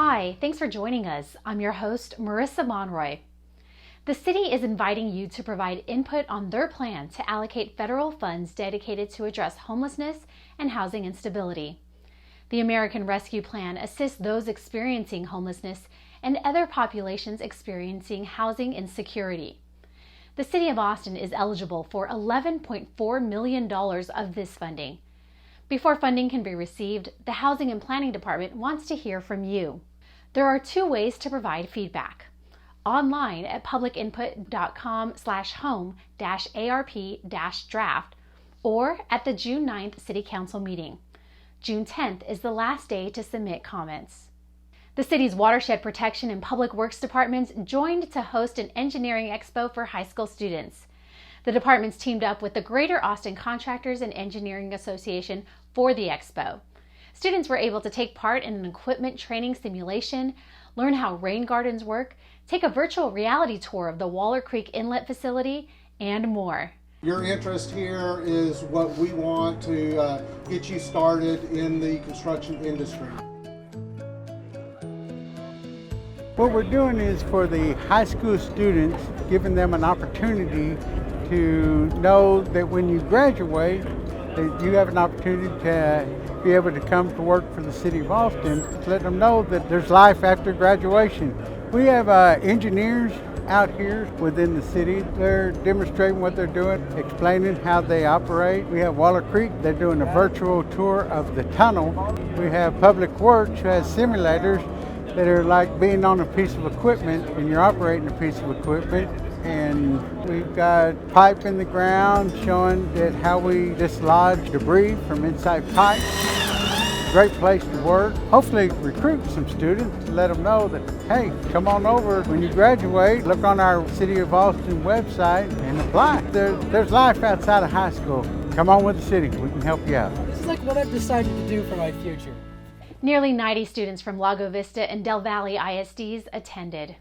Hi, thanks for joining us. I'm your host, Marissa Monroy. The city is inviting you to provide input on their plan to allocate federal funds dedicated to address homelessness and housing instability. The American Rescue Plan assists those experiencing homelessness and other populations experiencing housing insecurity. The City of Austin is eligible for $11.4 million of this funding. Before funding can be received, the Housing and Planning Department wants to hear from you. There are two ways to provide feedback. Online at publicinput.com/home-arp-draft or at the June 9th City Council meeting. June 10th is the last day to submit comments. The city's Watershed Protection and Public Works departments joined to host an engineering expo for high school students. The departments teamed up with the Greater Austin Contractors and Engineering Association for the expo. Students were able to take part in an equipment training simulation, learn how rain gardens work, take a virtual reality tour of the Waller Creek Inlet facility, and more. Your interest here is what we want to get you started in the construction industry. What we're doing is for the high school students, giving them an opportunity to know that when you graduate, that you have an opportunity to be able to come to work for the City of Austin, to let them know that there's life after graduation. We have engineers out here within the city. They're demonstrating what they're doing, explaining how they operate. We have Waller Creek, they're doing a virtual tour of the tunnel. We have Public Works, who has simulators that are like being on a piece of equipment and you're operating a piece of equipment. And we've got pipe in the ground showing that how we dislodge debris from inside pipes. Great place to work. Hopefully recruit some students to let them know that, hey, come on over when you graduate. Look on our City of Austin website and apply. There's life outside of high school. Come on with the city. We can help you out. This is like what I've decided to do for my future. Nearly 90 students from Lago Vista and Del Valle ISDs attended.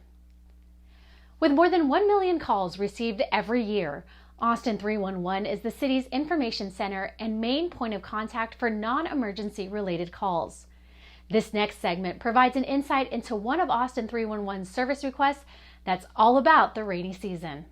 With more than 1 million calls received every year, Austin 311 is the city's information center and main point of contact for non-emergency related calls. This next segment provides an insight into one of Austin 311's service requests that's all about the rainy season.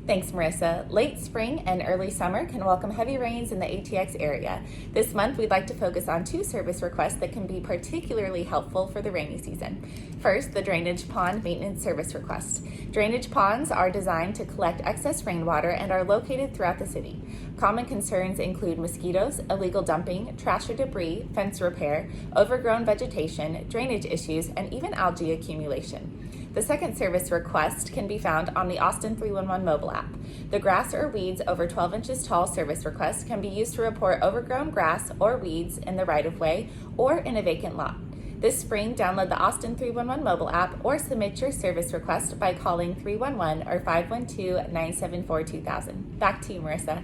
Thanks, Marissa. Late spring and early summer can welcome heavy rains in the ATX area. This month, we'd like to focus on two service requests that can be particularly helpful for the rainy season. First, the drainage pond maintenance service request. Drainage ponds are designed to collect excess rainwater and are located throughout the city. Common concerns include mosquitoes, illegal dumping, trash or debris, fence repair, overgrown vegetation, drainage issues, and even algae accumulation. The second service request can be found on the Austin 311 mobile app. The grass or weeds over 12 inches tall service request can be used to report overgrown grass or weeds in the right-of-way or in a vacant lot. This spring, download the Austin 311 mobile app or submit your service request by calling 311 or 512-974-2000. Back to you, Marissa.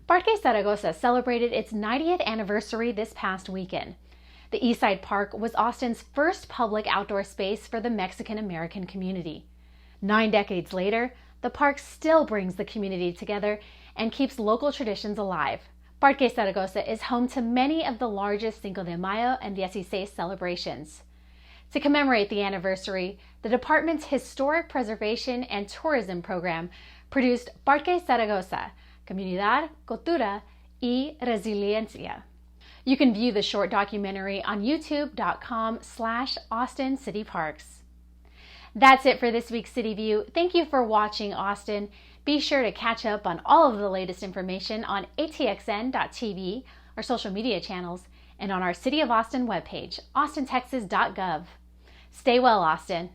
Parque Saragosa celebrated its 90th anniversary this past weekend. The Eastside Park was Austin's first public outdoor space for the Mexican-American community. 9 decades later, the park still brings the community together and keeps local traditions alive. Parque Zaragoza is home to many of the largest Cinco de Mayo and 16 celebrations. To commemorate the anniversary, the department's Historic Preservation and Tourism program produced Parque Zaragoza, Comunidad, Cultura y Resiliencia. You can view the short documentary on youtube.com/Austin City Parks. That's it for this week's City View. Thank you for watching Austin. Be sure to catch up on all of the latest information on atxn.tv, our social media channels, and on our City of Austin webpage, austintexas.gov. Stay well, Austin.